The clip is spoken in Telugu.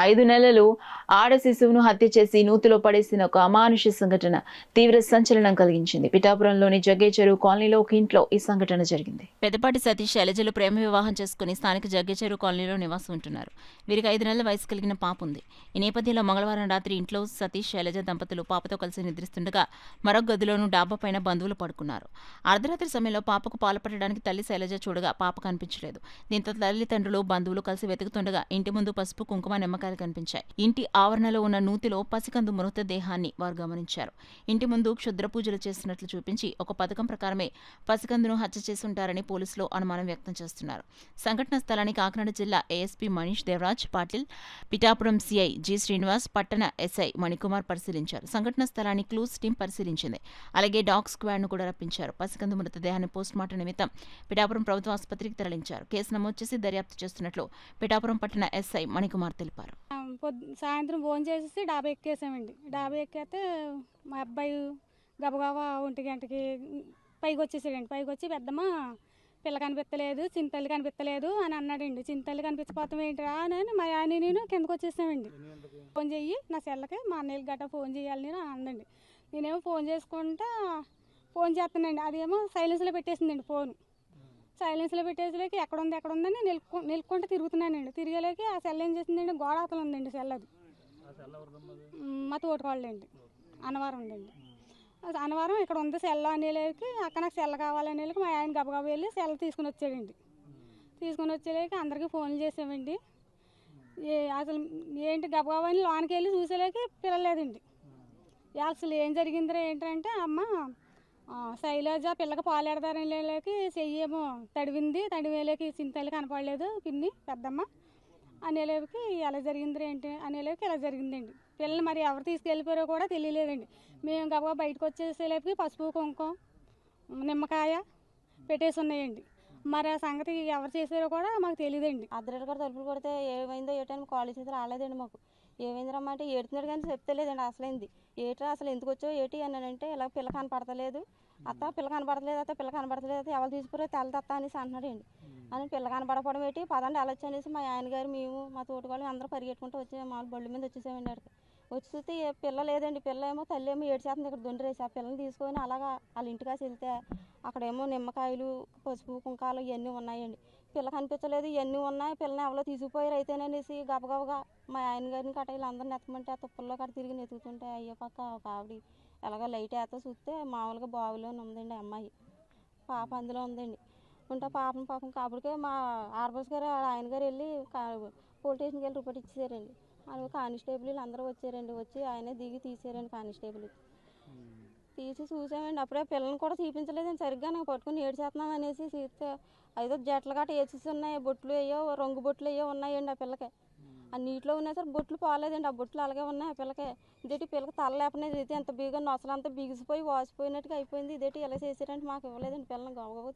5 నెలలు ఆడ శిశువును హత్య చేసి నూతిలో పడేసిన ఒక అమానుష సంఘటన తీవ్ర సంచలనం కలిగించింది. పిఠాపురంలోని జగ్గే చెరువు కాలనీలో ఒక ఇంట్లో ఈ సంఘటన జరిగింది. పెద్దపాటి సతీష్ శైలజలు ప్రేమ వివాహం చేసుకుని స్థానిక జగ్గే చెరువు కాలనీలో నివాసం ఉంటున్నారు. వీరికి 5 నెలల వయసు కలిగిన పాప ఉంది. ఈ నేపథ్యంలో మంగళవారం రాత్రి ఇంట్లో సతీష్ శైలజ దంపతులు పాపతో కలిసి నిద్రిస్తుండగా మరొక గదిలోనూ డాబా పైన బంధువులు పడుకున్నారు. అర్ధరాత్రి సమయంలో పాపకు పాలు పట్టడానికి తల్లి శైలజ చూడగా పాప కనిపించలేదు. దీంతో తల్లిదండ్రులు బంధువులు కలిసి వెతుకుతుండగా ఇంటి ముందు పసుపు కుంకుమ నిమ్మకాయలు కనిపించాయి. ఇంటి ఆవరణలో ఉన్న నూతిలో పసికందు మృతదేహాన్ని వారు గమనించారు. ఇంటి ముందు క్షుద్ర పూజలు చేస్తున్నట్లు చూపించి ఒక పథకం ప్రకారమే పసికందును హత్య చేసుంటారని పోలీసులు అనుమానం వ్యక్తం చేస్తున్నారు. సంఘటన స్థలానికి కాకినాడ జిల్లా ASP Manish Devaraj Patil, Pithapuram CI G Srinivas, పట్టణ ఎస్ఐ మణికుమార్ పరిశీలించారు. సంఘటన స్థలాన్ని క్లూస్ టీం పరిశీలించింది. అలాగే డాగ్ స్క్వాడ్ ను కూడా రప్పించారు. పసికందు మృతదేహాన్ని పోస్టుమార్టం నిమిత్తం పిఠాపురం ప్రభుత్వ ఆసుపత్రికి తరలించారు. కేసు నమోదు చేసి దర్యాప్తు చేస్తున్నట్లు పిఠాపురం పట్టణ ఎస్ఐ మణికుమార్ తెలిపారు. సాయంత్రం భోజనం చేసేసి డాబా ఎక్కేసామండి. డాబా ఎక్కేస్తే మా అబ్బాయి గబగబా 1 గంటకి పైకి వచ్చేసాడండి. పైకి వచ్చి పెద్దమ్మ పిల్ల కనిపించలేదు, చింతల్లి కనిపించలేదు అని అన్నాడండి. చింతల్లి కనిపించపోతాం ఏంటిరా అని మా ఆయన నేను కిందకు వచ్చేసామండి. ఫోన్ చెయ్యి నా సెల్లకి మా అన్నయ్యకి గట్రా ఫోన్ చేయాలి నేను అందండి. నేనేమో ఫోన్ చేసుకుంటా ఫోన్ చేస్తానండి. అదేమో సైలెన్స్లో పెట్టేసిందండి ఫోన్. సైలెన్స్లో పెట్టేసలేకి ఎక్కడుందని నిలుక్కుంటూ తిరుగుతున్నానండి. తిరిగేలేకి ఆ సెల్ ఏం చేసిందండి, గోడ అవతల ఉందండి సెల్. అది మా తోటకోళ్ళండి, అన్నవరం ఉందండి. అన్నవరం ఇక్కడ ఉంది సెల్ అనేలేకి అక్కడ నాకు సెల్ కావాలనేలేకి మా ఆయన గబగబా వెళ్ళి సెల్ తీసుకుని వచ్చాడండి. తీసుకుని వచ్చేలేకి అందరికీ ఫోన్లు చేసామండి. అసలు ఏంటి గబగబా అని లోనికి వెళ్ళి చూసేలేకి పిల్లలేదండి. అసలు ఏం జరిగిందిరా ఏంటంటే, అమ్మ శైలజ పిల్లకి పాలు ఎడతారనేలేకి చెయ్యేమో తడివేలేకి చింతలు కనపడలేదు పిన్ని పెద్దమ్మ అనేలేకి ఎలా జరిగింది ఏంటి అనేలేకి ఇలా జరిగిందండి. పిల్లలు మరి ఎవరు తీసుకెళ్ళిపోయారో కూడా తెలియలేదండి. మేము గబగబా బయటకు వచ్చేసేలేకి పసుపు కుంకుమ నిమ్మకాయ పెట్టేసి ఉన్నాయండి. మరి ఆ సంగతి ఎవరు చేశారో కూడా మాకు తెలియదండి. అర్ధరాత్రి కూడా తలుపులు కొడితే ఏమైందో ఏటని కాలేజ్ చేసి రాలేదండి. మాకు ఏమైందిరమ్మా అంటే ఏడుతున్నాడు కానీ చెప్తలేదండి. అసలైంది ఏట్రా అసలు ఎందుకు వచ్చావు ఏటి అన్నాడంటే ఇలా పిల్ల కనపడతలేదు అత్త, పిల్ల కనపడతలేదు అత్త, పిల్ల కనపడతలేదు ఎవరు తీసుకురా తెల్లదత్త అనేసి అంటున్నాడండి. అని పిల్ల కనపడపడం ఏంటి పదండి వెళ్ళొచ్చు అనేసి మా ఆయన గారు మేము మా తోటి అందరూ పరిగెట్టుకుంటూ వచ్చి మామూలు బళ్ళు మీద వచ్చేసామండి. అక్కడికి వచ్చి చూస్తే పిల్ల లేదండి. పిల్ల ఏమో తల్లి ఏమో ఏడ్చేస్తుంది ఇక్కడ దొండరేసి. ఆ పిల్లని తీసుకొని అలాగా వాళ్ళ ఇంటికాసి వెళ్తే అక్కడేమో నిమ్మకాయలు పసుపు కుంకాలు ఇవన్నీ ఉన్నాయండి. పిల్ల కనిపించలేదు, ఇవన్నీ ఉన్నాయి. పిల్లని ఎవరో తీసుకుపోయారు అయితేనేసి గబగబగా మా ఆయన గారిని కట్ట వీళ్ళందరిని ఎత్తమంటే ఆ తుప్పల్లో కట్ట తిరిగి నెతుకుతుంటే అయ్యో పక్క ఒక ఆవిడ ఎలాగ లైట్ వేస్తా చూస్తే మామూలుగా బావిలోనే ఉందండి అమ్మాయి. పాప అందులో ఉందండి. ఉంటే పాపం కాబడికే మా ఆర్బస్ గారు ఆయన గారు వెళ్ళి పోలీస్ స్టేషన్కి వెళ్ళి రిపోర్ట్ ఇచ్చేసారండి. అది కానిస్టేబుల్ వీళ్ళు అందరూ వచ్చారండి. వచ్చి ఆయనే దిగి తీసారండి. కానిస్టేబుల్ తీసి చూసామండి. అప్పుడే పిల్లల్ని కూడా చూపించలేదండి సరిగ్గా. నాకు పట్టుకుని ఏడ్చేస్తున్నాం అనేసి చూస్తే ఏదో జట్లు గట్ట వేసేసి ఉన్నాయి. బొట్లు వేయో రంగు బొట్లు వేయో ఉన్నాయండి. ఆ పిల్లకి ఆ నీటిలో ఉన్నాయి సార్ బొట్లు పోలేదండి. ఆ బొట్లు అలాగే ఉన్నాయి. ఆ పిల్లకి ఇదేంటి పిల్లకి తల లేపనేది అయితే ఎంత బీగా నొసలంతా బిగిసిపోయి వాసిపోయినట్టుగా అయిపోయింది. ఇదేంటి ఇలా చేసారంటే మాకు ఇవ్వలేదండి. పిల్లల్ని గబగబా